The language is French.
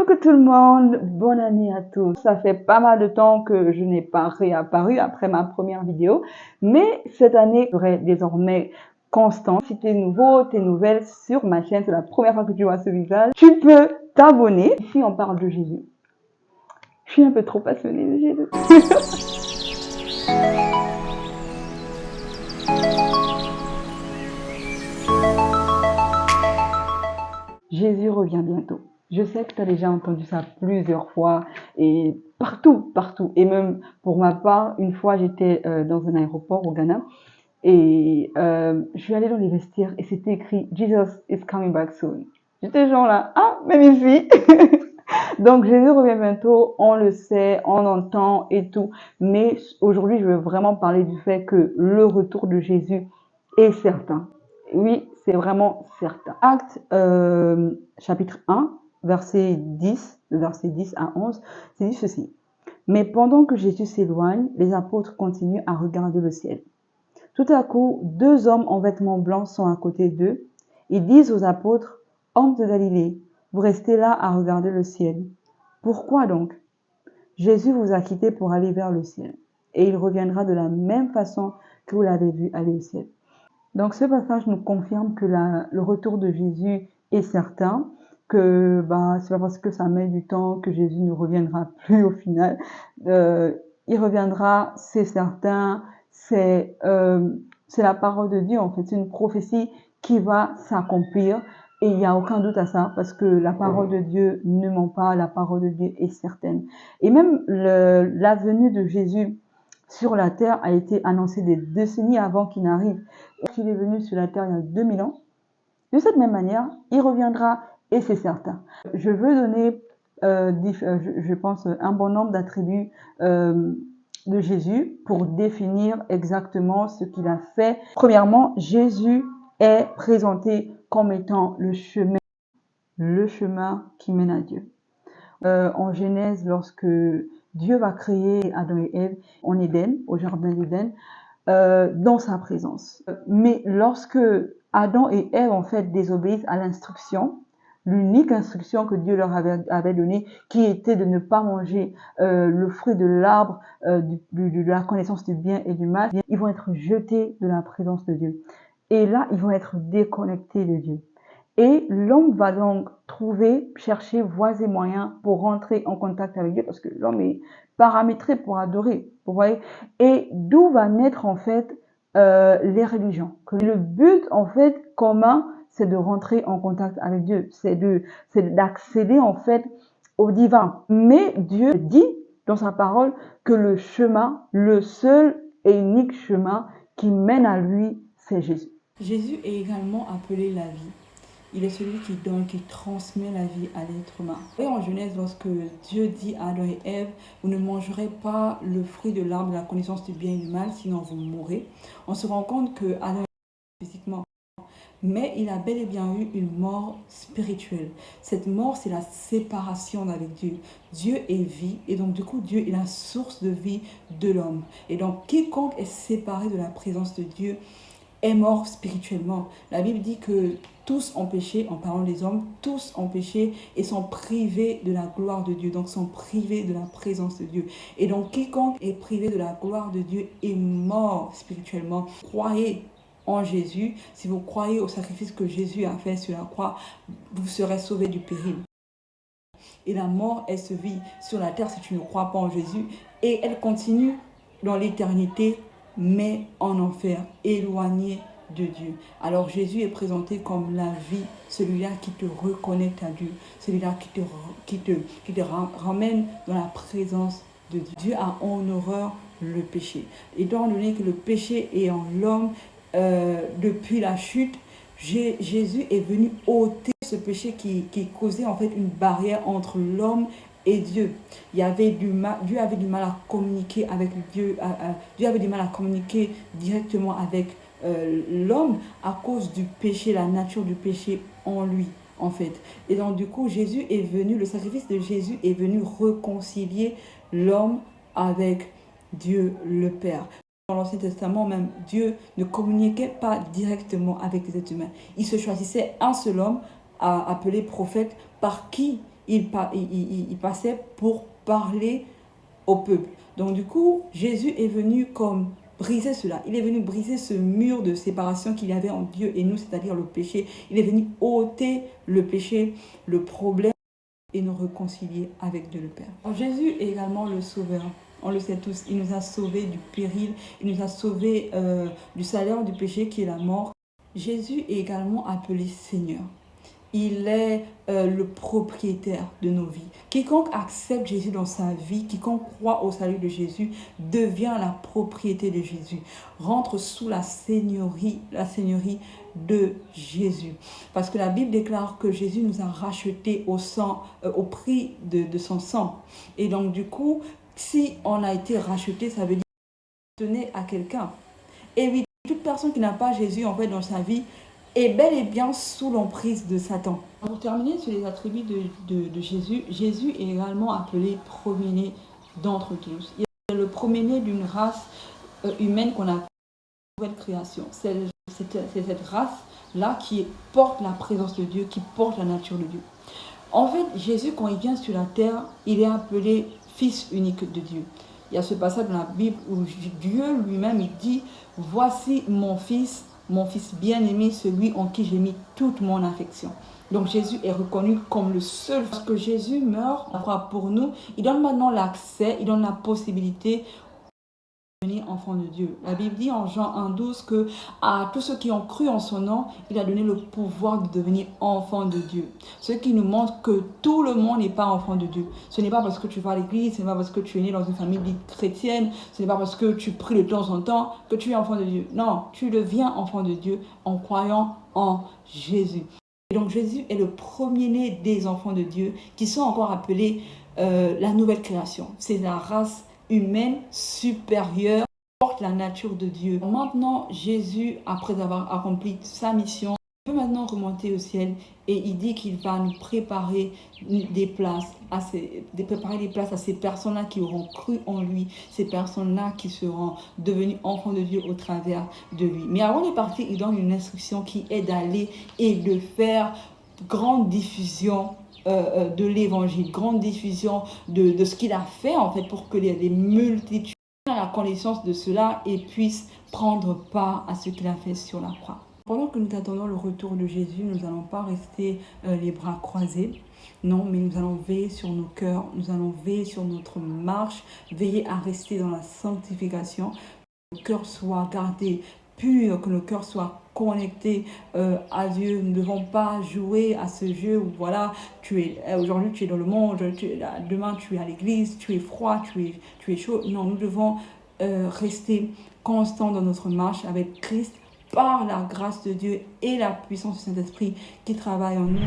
Coucou tout le monde, bonne année à tous. Ça fait pas mal de temps que je n'ai pas réapparu après ma première vidéo, mais cette année serait désormais constante. Si tu es nouveau, tes nouvelles sur ma chaîne, c'est la première fois que tu vois ce visage, tu peux t'abonner. Ici, on parle de Jésus. Je suis un peu trop passionnée de Jésus. Jésus revient bientôt. Je sais que tu as déjà entendu ça plusieurs fois et partout. Et même pour ma part, une fois j'étais dans un aéroport au Ghana et je suis allée dans les vestiaires et c'était écrit Jesus is coming back soon. J'étais genre là, ah, même ici. Donc Jésus revient bientôt, on le sait, on entend et tout. Mais aujourd'hui, je veux vraiment parler du fait que le retour de Jésus est certain. Oui, c'est vraiment certain. Acte chapitre 1, verset 10, de verset 10 à 11, c'est dit ceci. Mais pendant que Jésus s'éloigne, les apôtres continuent à regarder le ciel. Tout à coup, deux hommes en vêtements blancs sont à côté d'eux. Ils disent aux apôtres, « Hommes de Galilée, vous restez là à regarder le ciel. Pourquoi donc? Jésus vous a quitté pour aller vers le ciel, et il reviendra de la même façon que vous l'avez vu aller au ciel. » Donc ce passage nous confirme que le retour de Jésus est certain, que c'est pas parce que ça met du temps que Jésus ne reviendra plus au final. Il reviendra, c'est certain, c'est la parole de Dieu en fait, c'est une prophétie qui va s'accomplir et il n'y a aucun doute à ça parce que la parole de Dieu ne ment pas, la parole de Dieu est certaine. Et même la venue de Jésus sur la terre a été annoncée des décennies avant qu'il n'arrive. Il est venu sur la terre il y a 2000 ans. De cette même manière, il reviendra et c'est certain. Je veux donner, je pense, un bon nombre d'attributs de Jésus pour définir exactement ce qu'il a fait. Premièrement, Jésus est présenté comme étant le chemin qui mène à Dieu. En Genèse, lorsque Dieu va créer Adam et Ève en Éden, au jardin d'Éden, dans sa présence. Mais lorsque Adam et Ève en fait désobéissent à l'instruction, l'unique instruction que Dieu leur avait donnée, qui était de ne pas manger le fruit de l'arbre de la connaissance du bien et du mal, ils vont être jetés de la présence de Dieu. Et là, ils vont être déconnectés de Dieu. Et l'homme va donc chercher voies et moyens pour rentrer en contact avec Dieu, parce que l'homme est paramétré pour adorer, vous voyez. Et d'où va naître en fait les religions. Le but en fait commun, c'est de rentrer en contact avec Dieu, c'est d'accéder en fait au divin. Mais Dieu dit dans sa parole que le chemin, le seul et unique chemin qui mène à lui, c'est Jésus. Jésus est également appelé la vie. Il est celui qui donne, qui transmet la vie à l'être humain. Et en Genèse, lorsque Dieu dit à Adam et Ève, vous ne mangerez pas le fruit de l'arbre de la connaissance du bien et du mal, sinon vous mourrez. On se rend compte que Adam est physiquement, mais il a bel et bien eu une mort spirituelle. Cette mort, c'est la séparation avec Dieu. Dieu est vie, et donc du coup, Dieu est la source de vie de l'homme. Et donc, quiconque est séparé de la présence de Dieu est mort spirituellement. La Bible dit que tous ont péché, en parlant des hommes, tous ont péché et sont privés de la gloire de Dieu, donc sont privés de la présence de Dieu. Et donc quiconque est privé de la gloire de Dieu est mort spirituellement. Croyez en Jésus, si vous croyez au sacrifice que Jésus a fait sur la croix, vous serez sauvés du péril. Et la mort, elle se vit sur la terre si tu ne crois pas en Jésus, et elle continue dans l'éternité, mais en enfer, éloigné de Dieu. Alors Jésus est présenté comme la vie, celui-là qui te reconnecte à Dieu, celui-là qui te ramène dans la présence de Dieu. Dieu a en horreur le péché. Étant donné que le péché est en l'homme depuis la chute, Jésus est venu ôter ce péché qui causait en fait une barrière entre l'homme et Dieu. Dieu avait du mal à communiquer avec Dieu. Dieu avait du mal à communiquer directement avec l'homme à cause du péché, la nature du péché en lui, en fait. Et donc, du coup, le sacrifice de Jésus est venu réconcilier l'homme avec Dieu le Père. Dans l'Ancien Testament, même, Dieu ne communiquait pas directement avec les êtres humains. Il se choisissait un seul homme appelé prophète par qui il passait pour parler au peuple. Donc du coup, Jésus est venu comme briser cela. Il est venu briser ce mur de séparation qu'il y avait entre Dieu et nous, c'est-à-dire le péché. Il est venu ôter le péché, le problème, et nous réconcilier avec Dieu le Père. Alors, Jésus est également le Sauveur. On le sait tous, il nous a sauvés du péril, il nous a sauvés du salaire du péché qui est la mort. Jésus est également appelé Seigneur. Il est le propriétaire de nos vies. Quiconque accepte Jésus dans sa vie, quiconque croit au salut de Jésus, devient la propriété de Jésus, rentre sous la seigneurie de Jésus. Parce que la Bible déclare que Jésus nous a rachetés au prix de son sang. Et donc du coup, si on a été racheté, ça veut dire qu'on tenait à quelqu'un. Et oui, toute personne qui n'a pas Jésus en fait dans sa vie est bel et bien sous l'emprise de Satan. Pour terminer sur les attributs de Jésus, Jésus est également appelé premier-né d'entre tous. Il est le premier-né d'une race humaine qu'on appelle la nouvelle création. C'est cette race-là qui porte la présence de Dieu, qui porte la nature de Dieu. En fait, Jésus, quand il vient sur la terre, il est appelé Fils unique de Dieu. Il y a ce passage dans la Bible où Dieu lui-même il dit « Voici mon fils bien-aimé, celui en qui j'ai mis toute mon affection. » Donc Jésus est reconnu comme le seul. Parce que Jésus meurt pour nous, il donne maintenant l'accès, il donne la possibilité de devenir enfant de Dieu. La Bible dit en Jean 1,12 que à tous ceux qui ont cru en son nom, il a donné le pouvoir de devenir enfant de Dieu. Ce qui nous montre que tout le monde n'est pas enfant de Dieu. Ce n'est pas parce que tu vas à l'église, ce n'est pas parce que tu es né dans une famille dite chrétienne, ce n'est pas parce que tu pries de temps en temps que tu es enfant de Dieu. Non, tu deviens enfant de Dieu en croyant en Jésus. Et donc Jésus est le premier-né des enfants de Dieu qui sont encore appelés la nouvelle création. C'est la race humaine supérieure qui porte la nature de Dieu. Maintenant, Jésus, après avoir accompli sa mission, peut maintenant remonter au ciel et il dit qu'il va nous préparer des places à ces personnes-là qui auront cru en lui, ces personnes-là qui seront devenues enfants de Dieu au travers de lui. Mais avant de partir, il donne une instruction qui est d'aller et de faire grande diffusion de l'évangile, grande diffusion de ce qu'il a fait en fait pour que les multitudes aient la connaissance de cela et puissent prendre part à ce qu'il a fait sur la croix. Pendant que nous attendons le retour de Jésus, nous n'allons pas rester les bras croisés. Non, mais nous allons veiller sur nos cœurs, nous allons veiller sur notre marche, veiller à rester dans la sanctification, que nos cœurs soient gardés purs, que nos cœurs soient connectés à Dieu. Nous ne devons pas jouer à ce jeu où voilà, aujourd'hui tu es dans le monde, demain tu es à l'église, tu es froid, tu es chaud. Non, nous devons rester constants dans notre marche avec Christ par la grâce de Dieu et la puissance du Saint-Esprit qui travaille en nous.